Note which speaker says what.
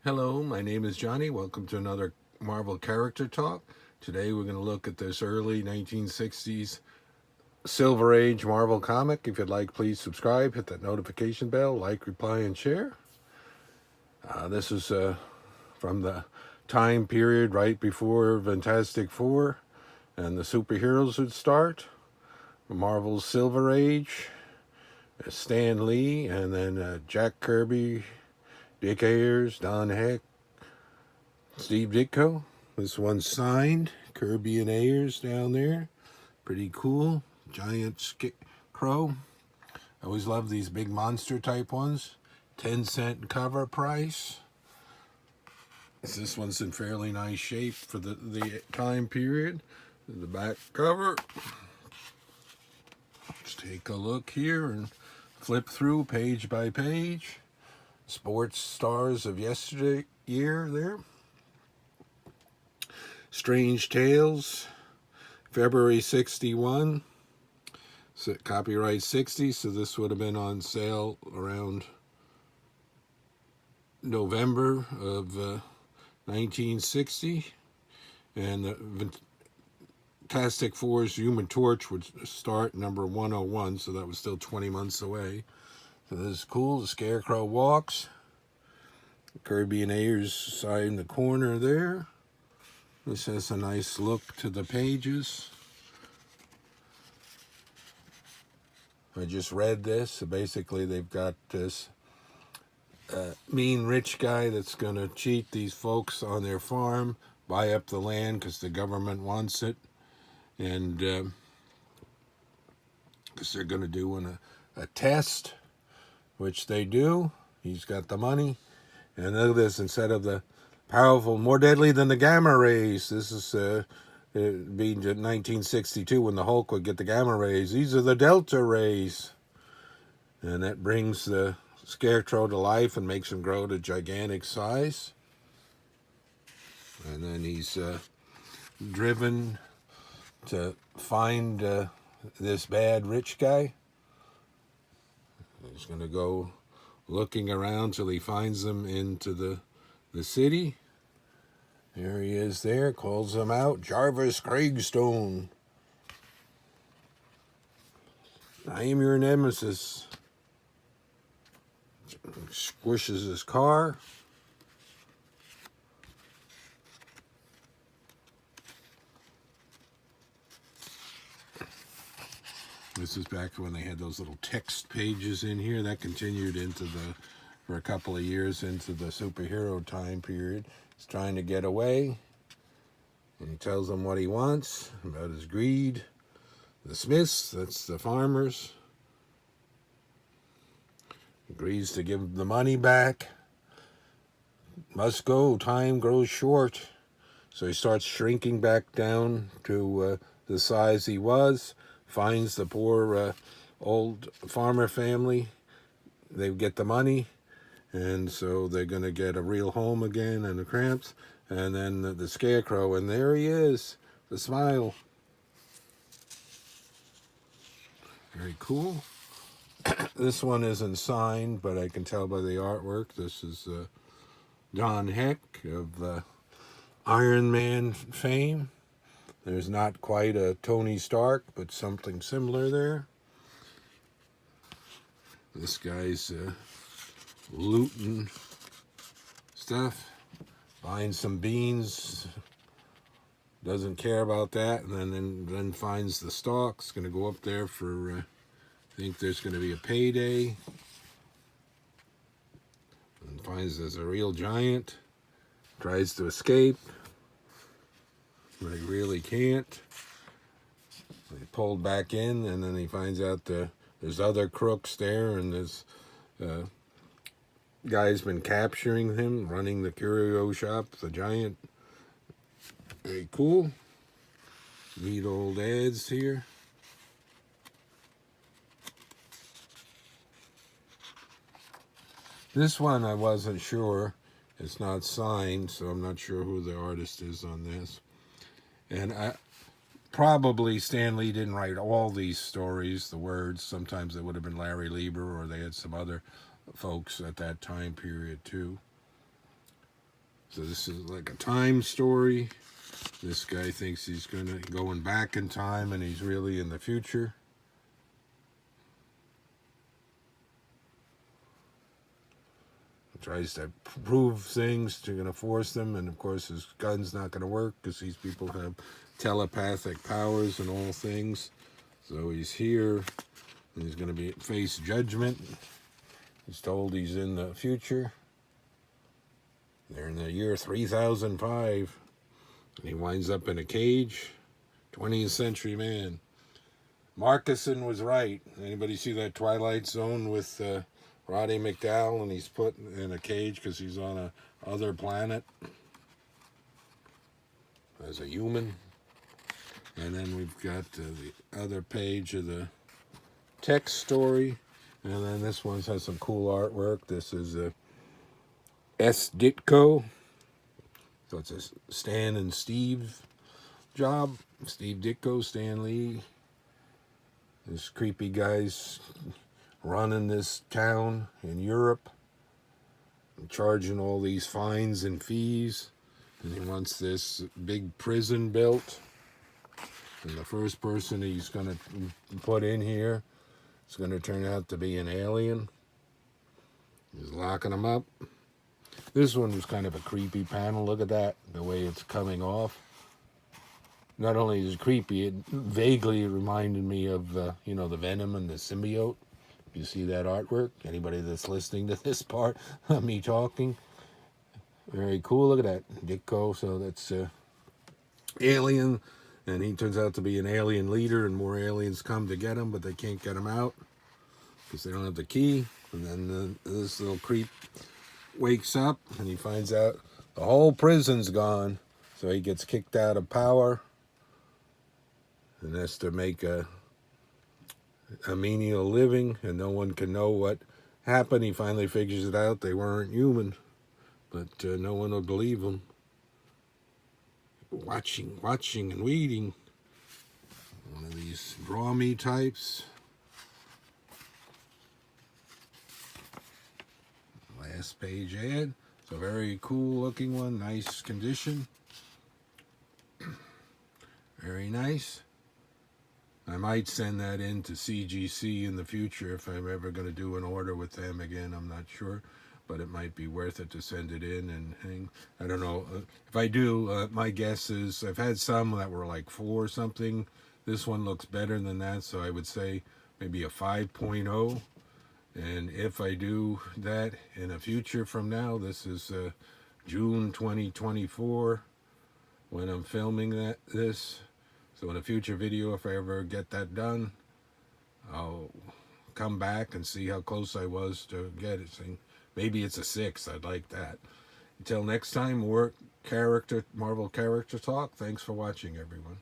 Speaker 1: Hello, my name is Johnny. Welcome to another Marvel Character Talk. Today we're going to look at this early 1960s Silver Age Marvel comic. If you'd like, please subscribe, hit that notification bell, like, reply, and share. This is from the time period right before Fantastic Four and the superheroes would start. Marvel's Silver Age, Stan Lee, and then Jack Kirby, Dick Ayers, Don Heck, Steve Ditko. This one's signed. Kirby and Ayers down there. Pretty cool. Giant Scarecrow. I always love these big monster type ones. 10-cent cover price. This one's in fairly nice shape for the time period. The back cover. Let's take a look here and flip through page by page. Sports stars of yesterday year there. Strange Tales, February 61, so copyright 60, so this would have been on sale around November of 1960, and the Fantastic Four's Human Torch would start number 101, so that was still 20 months away. So this is cool. The Scarecrow walks. Kirby and Ayers side in the corner there. This has a nice look to the pages. I just read this. So basically, they've got this mean rich guy that's going to cheat these folks on their farm, buy up the land because the government wants it, and because they're going to do a test, which they do. He's got the money. And look at this, instead of the powerful, more deadly than the gamma rays. This is being 1962 when the Hulk would get the gamma rays. These are the delta rays. And that brings the Scarecrow to life and makes him grow to gigantic size. And then he's driven to find this bad rich guy. He's going to go looking around till he finds them into the city. There he is there, calls him out. Jarvis Craigstone. I am your nemesis. Squishes his car. This is back when they had those little text pages in here. That continued for a couple of years into the superhero time period. He's trying to get away, and he tells them what he wants about his greed. The Smiths, that's the farmers, agrees to give the money back. Must go, time grows short. So he starts shrinking back down to the size he was, finds the poor old farmer family. They get the money, and so they're going to get a real home again and the cramps. And then the Scarecrow, and there he is, the smile. Very cool. This one isn't signed, but I can tell by the artwork. This is Don Heck of Iron Man fame. There's not quite a Tony Stark, but something similar there. This guy's looting stuff, finds some beans, doesn't care about that, and then finds the stalks. Going to go up there for, I think there's going to be a payday, and finds there's a real giant, tries to escape, but he really can't. He pulled back in, and then he finds out there's other crooks there, and there's guy's been capturing him, running the curio shop, the giant. Very cool. Neat old ads here. This one I wasn't sure. It's not signed, so I'm not sure who the artist is on this. And probably Stan Lee didn't write all these stories, the words. Sometimes it would have been Larry Lieber, or they had some other folks at that time period too. So this is like a time story. This guy thinks he's going back in time, and he's really in the future. He tries to prove things, to gonna force them, and of course his gun's not gonna work because these people have telepathic powers and all things. So he's here, and he's gonna face judgment. He's told he's in the future. They're in the year 3005. And he winds up in a cage. 20th century man. Marcuson was right. Anybody see that Twilight Zone with Roddy McDowall, and he's put in a cage because he's on a other planet as a human. And then we've got the other page of the text story. And then this one has some cool artwork. This is S. Ditko. So it's a Stan and Steve job. Steve Ditko, Stan Lee. This creepy guy's running this town in Europe, and charging all these fines and fees. And he wants this big prison built. And the first person he's going to put in here is going to turn out to be an alien. He's locking them up. This one was kind of a creepy panel. Look at that, the way it's coming off. Not only is it creepy, it vaguely reminded me of, the Venom and the symbiote. You see that artwork? Anybody that's listening to this part of me talking? Very cool. Look at that, Ditko. So that's alien, and he turns out to be an alien leader, and more aliens come to get him, but they can't get him out because they don't have the key. And then this little creep wakes up, and he finds out the whole prison's gone, so he gets kicked out of power and has to make a menial living, and no one can know what happened. He finally figures it out. They weren't human, but no one will believe him. Watching and waiting. One of these draw me types. Last page ad. It's a very cool looking one. Nice condition. Very nice. I might send that in to CGC in the future if I'm ever going to do an order with them again. I'm not sure, but it might be worth it to send it in and hang. I don't know. If I do, my guess is I've had some that were like 4 or something. This one looks better than that, so I would say maybe a 5.0. And if I do that in a future from now, this is June 2024 when I'm filming this. So in a future video, if I ever get that done, I'll come back and see how close I was to get it. Maybe it's a 6. I'd like that. Until next time, Marvel Character Talk. Thanks for watching, everyone.